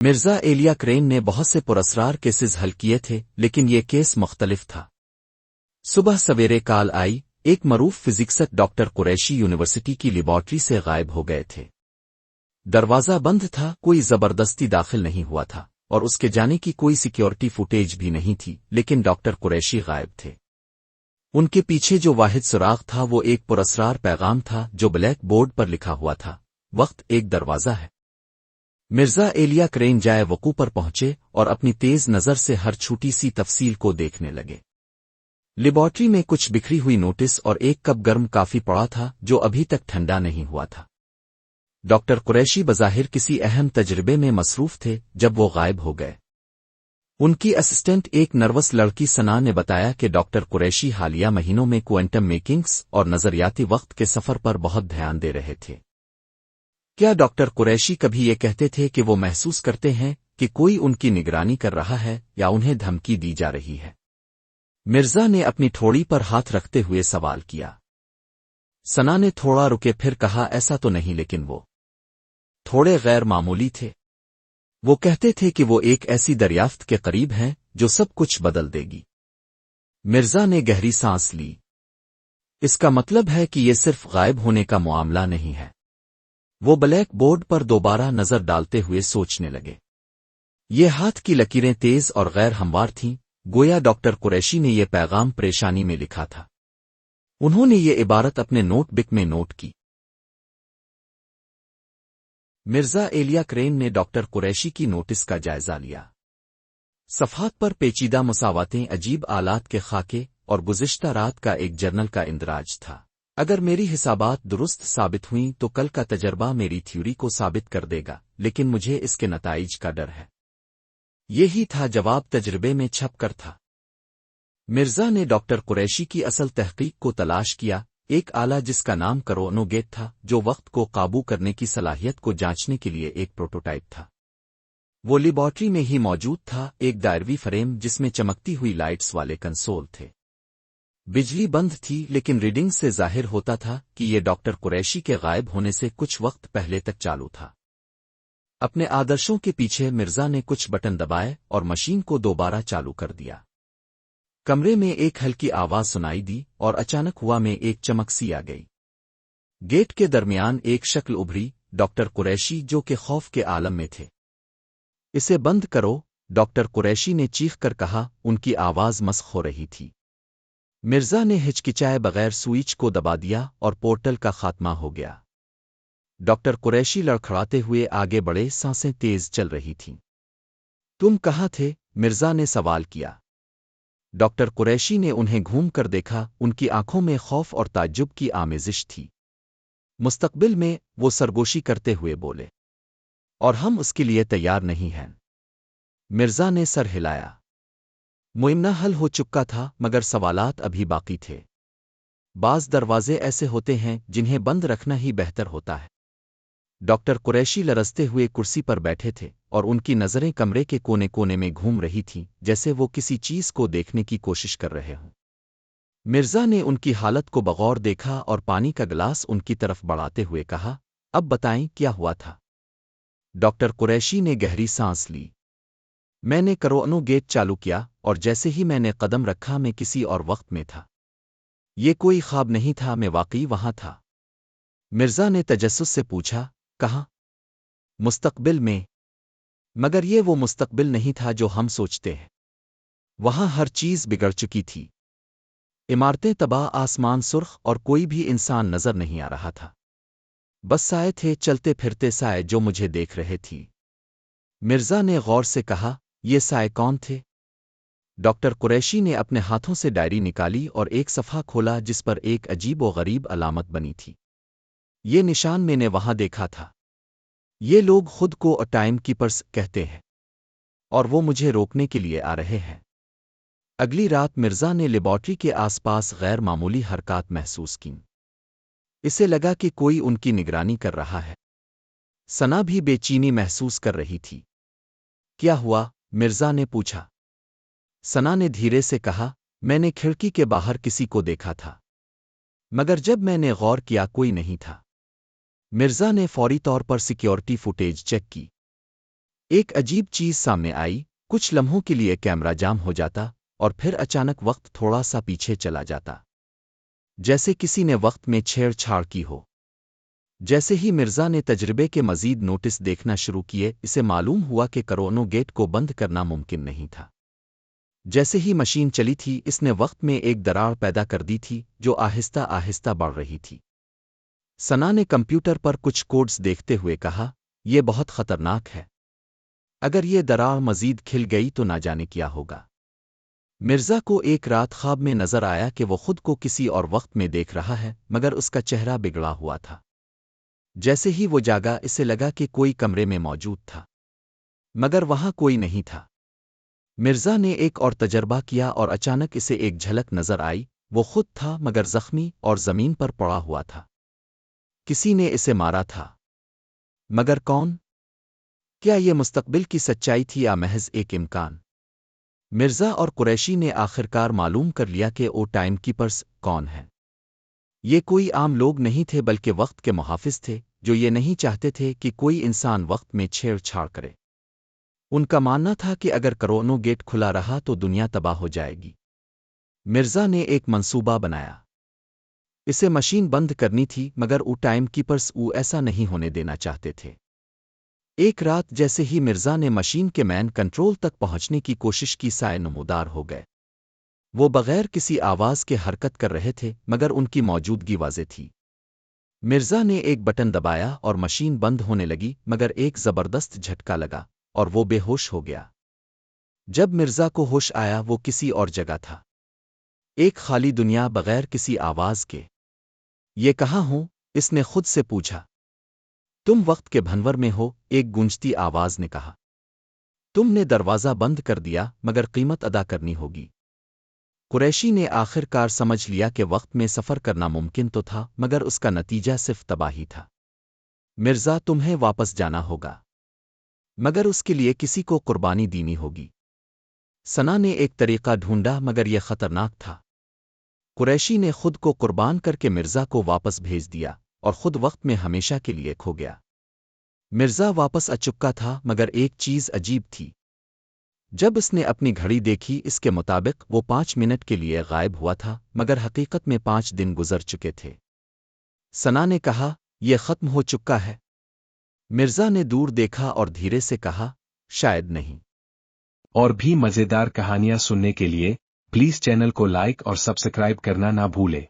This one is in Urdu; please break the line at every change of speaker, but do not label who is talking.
مرزا ایلیا کرین نے بہت سے پراسرار کیسز حل کیے تھے، لیکن یہ کیس مختلف تھا۔ صبح سویرے کال آئی، ایک معروف فزکسٹ ڈاکٹر قریشی یونیورسٹی کی لیبارٹری سے غائب ہو گئے تھے۔ دروازہ بند تھا، کوئی زبردستی داخل نہیں ہوا تھا، اور اس کے جانے کی کوئی سیکیورٹی فوٹیج بھی نہیں تھی، لیکن ڈاکٹر قریشی غائب تھے۔ ان کے پیچھے جو واحد سراغ تھا وہ ایک پراسرار پیغام تھا جو بلیک بورڈ پر لکھا ہوا تھا، وقت ایک دروازہ ہے۔ مرزا ایلیا کرین جائے وقوع پر پہنچے اور اپنی تیز نظر سے ہر چھوٹی سی تفصیل کو دیکھنے لگے۔ لیبارٹری میں کچھ بکھری ہوئی نوٹس اور ایک کپ گرم کافی پڑا تھا جو ابھی تک ٹھنڈا نہیں ہوا تھا۔ ڈاکٹر قریشی بظاہر کسی اہم تجربے میں مصروف تھے جب وہ غائب ہو گئے۔ ان کی اسسٹنٹ ایک نروس لڑکی ثنا نے بتایا کہ ڈاکٹر قریشی حالیہ مہینوں میں کوانٹم میکنگز اور نظریاتی وقت کے سفر پر بہت دھیان دے رہے تھے۔ کیا ڈاکٹر قریشی کبھی یہ کہتے تھے کہ وہ محسوس کرتے ہیں کہ کوئی ان کی نگرانی کر رہا ہے یا انہیں دھمکی دی جا رہی ہے؟ مرزا نے اپنی ٹھوڑی پر ہاتھ رکھتے ہوئے سوال کیا۔ ثنا نے تھوڑا رکے پھر کہا، ایسا تو نہیں، لیکن وہ تھوڑے غیر معمولی تھے۔ وہ کہتے تھے کہ وہ ایک ایسی دریافت کے قریب ہیں جو سب کچھ بدل دے گی۔ مرزا نے گہری سانس لی۔ اس کا مطلب ہے کہ یہ صرف غائب ہونے کا معاملہ نہیں ہے۔ وہ بلیک بورڈ پر دوبارہ نظر ڈالتے ہوئے سوچنے لگے۔ یہ ہاتھ کی لکیریں تیز اور غیر ہموار تھیں، گویا ڈاکٹر قریشی نے یہ پیغام پریشانی میں لکھا تھا۔ انہوں نے یہ عبارت اپنے نوٹ بک میں نوٹ کی۔ مرزا ایلیا کرین نے ڈاکٹر قریشی کی نوٹس کا جائزہ لیا۔ صفحات پر پیچیدہ مساواتیں، عجیب آلات کے خاکے اور گزشتہ رات کا ایک جرنل کا اندراج تھا۔ اگر میری حسابات درست ثابت ہوئیں تو کل کا تجربہ میری تھیوری کو ثابت کر دے گا، لیکن مجھے اس کے نتائج کا ڈر ہے۔ یہی تھا جواب، تجربے میں چھپ کر تھا۔ مرزا نے ڈاکٹر قریشی کی اصل تحقیق کو تلاش کیا، ایک آلہ جس کا نام کرونوگیٹ تھا، جو وقت کو قابو کرنے کی صلاحیت کو جانچنے کے لیے ایک پروٹوٹائپ تھا۔ وہ لیبارٹری میں ہی موجود تھا، ایک دائروی فریم جس میں چمکتی ہوئی لائٹس والے کنسول تھے۔ بجلی بند تھی، لیکن ریڈنگ سے ظاہر ہوتا تھا کہ یہ ڈاکٹر قریشی کے غائب ہونے سے کچھ وقت پہلے تک چالو تھا۔ اپنے آدرشوں کے پیچھے مرزا نے کچھ بٹن دبائے اور مشین کو دوبارہ چالو کر دیا۔ کمرے میں ایک ہلکی آواز سنائی دی اور اچانک ہوا میں ایک چمک سی آ گئی۔ گیٹ کے درمیان ایک شکل ابھری، ڈاکٹر قریشی جو کہ خوف کے عالم میں تھے۔ اسے بند کرو، ڈاکٹر قریشی نے چیخ کر کہا، ان کی آواز مسخ ہو رہی تھی۔ مرزا نے ہچکچائے بغیر سوئچ کو دبا دیا اور پورٹل کا خاتمہ ہو گیا۔ ڈاکٹر قریشی لڑکھڑاتے ہوئے آگے بڑھے، سانسیں تیز چل رہی تھیں۔ تم کہاں تھے؟ مرزا نے سوال کیا۔ ڈاکٹر قریشی نے انہیں گھوم کر دیکھا، ان کی آنکھوں میں خوف اور تعجب کی آمیزش تھی۔ مستقبل میں، وہ سرگوشی کرتے ہوئے بولے، اور ہم اس کے لیے تیار نہیں ہیں۔ مرزا نے سر ہلایا۔ معاملہ حل ہو چکا تھا، مگر سوالات ابھی باقی تھے۔ بعض دروازے ایسے ہوتے ہیں جنہیں بند رکھنا ہی بہتر ہوتا ہے۔ ڈاکٹر قریشی لرزتے ہوئے کرسی پر بیٹھے تھے اور ان کی نظریں کمرے کے کونے کونے میں گھوم رہی تھیں، جیسے وہ کسی چیز کو دیکھنے کی کوشش کر رہے ہوں۔ مرزا نے ان کی حالت کو بغور دیکھا اور پانی کا گلاس ان کی طرف بڑھاتے ہوئے کہا، اب بتائیں کیا ہوا تھا؟ ڈاکٹر قریشی نے گہری سانس لی۔ میں نے کرونوگیٹ چالو کیا، اور جیسے ہی میں نے قدم رکھا میں کسی اور وقت میں تھا۔ یہ کوئی خواب نہیں تھا، میں واقعی وہاں تھا۔ مرزا نے تجسس سے پوچھا، کہاں؟ مستقبل میں۔ مگر یہ وہ مستقبل نہیں تھا جو ہم سوچتے ہیں۔ وہاں ہر چیز بگڑ چکی تھی۔ عمارتیں تباہ، آسمان سرخ، اور کوئی بھی انسان نظر نہیں آ رہا تھا۔ بس سائے تھے، چلتے پھرتے سائے جو مجھے دیکھ رہے تھی۔ مرزا نے غور سے کہا، یہ سائے کون تھے؟ ڈاکٹر قریشی نے اپنے ہاتھوں سے ڈائری نکالی اور ایک صفحہ کھولا جس پر ایک عجیب و غریب علامت بنی تھی۔ یہ نشان میں نے وہاں دیکھا تھا۔ یہ لوگ خود کو ٹائم کیپرز کہتے ہیں، اور وہ مجھے روکنے کے لیے آ رہے ہیں۔ اگلی رات مرزا نے لیبارٹری کے آس پاس غیر معمولی حرکات محسوس کیں۔ اسے لگا کہ کوئی ان کی نگرانی کر رہا ہے۔ ثنا بھی بے چینی محسوس کر رہی تھی۔ کیا ہوا؟ مرزا نے پوچھا۔ ثنا نے دھیرے سے کہا، میں نے کھڑکی کے باہر کسی کو دیکھا تھا، مگر جب میں نے غور کیا کوئی نہیں تھا۔ مرزا نے فوری طور پر سیکیورٹی فوٹیج چیک کی۔ ایک عجیب چیز سامنے آئی، کچھ لمحوں کے لیے کیمرہ جام ہو جاتا اور پھر اچانک وقت تھوڑا سا پیچھے چلا جاتا، جیسے کسی نے وقت میں چھیڑ چھاڑ کی ہو۔ جیسے ہی مرزا نے تجربے کے مزید نوٹس دیکھنا شروع کیے، اسے معلوم ہوا کہ کرونو گیٹ کو بند کرنا ممکن نہیں تھا۔ جیسے ہی مشین چلی تھی، اس نے وقت میں ایک دراڑ پیدا کر دی تھی جو آہستہ آہستہ بڑھ رہی تھی۔ ثنا نے کمپیوٹر پر کچھ کوڈز دیکھتے ہوئے کہا، یہ بہت خطرناک ہے۔ اگر یہ دراڑ مزید کھل گئی تو نہ جانے کیا ہوگا۔ مرزا کو ایک رات خواب میں نظر آیا کہ وہ خود کو کسی اور وقت میں دیکھ رہا ہے، مگر اس کا چہرہ بگڑا ہوا تھا۔ جیسے ہی وہ جاگا، اسے لگا کہ کوئی کمرے میں موجود تھا، مگر وہاں کوئی نہیں تھا۔ مرزا نے ایک اور تجربہ کیا اور اچانک اسے ایک جھلک نظر آئی، وہ خود تھا مگر زخمی اور زمین پر پڑا ہوا تھا۔ کسی نے اسے مارا تھا، مگر کون؟ کیا یہ مستقبل کی سچائی تھی یا محض ایک امکان؟ مرزا اور قریشی نے آخرکار معلوم کر لیا کہ وہ ٹائم کیپرز کون ہیں۔ یہ کوئی عام لوگ نہیں تھے بلکہ وقت کے محافظ تھے، جو یہ نہیں چاہتے تھے کہ کوئی انسان وقت میں چھیڑ چھاڑ کرے۔ ان کا ماننا تھا کہ اگر کرونو گیٹ کھلا رہا تو دنیا تباہ ہو جائے گی۔ مرزا نے ایک منصوبہ بنایا۔ اسے مشین بند کرنی تھی، مگر وہ ٹائم کیپرز ایسا نہیں ہونے دینا چاہتے تھے۔ ایک رات جیسے ہی مرزا نے مشین کے مین کنٹرول تک پہنچنے کی کوشش کی، سائے نمودار ہو گئے۔ وہ بغیر کسی آواز کے حرکت کر رہے تھے، مگر ان کی موجودگی واضح تھی۔ مرزا نے ایک بٹن دبایا اور مشین بند ہونے لگی، مگر ایک زبردست جھٹکا لگا اور وہ بے ہوش ہو گیا۔ جب مرزا کو ہوش آیا، وہ کسی اور جگہ تھا، ایک خالی دنیا بغیر کسی آواز کے۔ یہ کہاں ہوں؟ اس نے خود سے پوچھا۔ تم وقت کے بھنور میں ہو، ایک گونجتی آواز نے کہا۔ تم نے دروازہ بند کر دیا، مگر قیمت ادا کرنی ہوگی۔ قریشی نے آخر کار سمجھ لیا کہ وقت میں سفر کرنا ممکن تو تھا، مگر اس کا نتیجہ صرف تباہی تھا۔ مرزا، تمہیں واپس جانا ہوگا، مگر اس کے لیے کسی کو قربانی دینی ہوگی۔ ثنا نے ایک طریقہ ڈھونڈا، مگر یہ خطرناک تھا۔ قریشی نے خود کو قربان کر کے مرزا کو واپس بھیج دیا اور خود وقت میں ہمیشہ کے لیے کھو گیا۔ مرزا واپس آ چکا تھا، مگر ایک چیز عجیب تھی۔ جب اس نے اپنی گھڑی دیکھی، اس کے مطابق وہ 5 منٹ کے لیے غائب ہوا تھا، مگر حقیقت میں 5 دن گزر چکے تھے۔ ثنا نے کہا، یہ ختم ہو چکا ہے؟ مرزا نے دور دیکھا اور دھیرے سے کہا، شاید نہیں۔
اور بھی مزیدار کہانیاں سننے کے لیے پلیز چینل کو لائک اور سبسکرائب کرنا نہ بھولے۔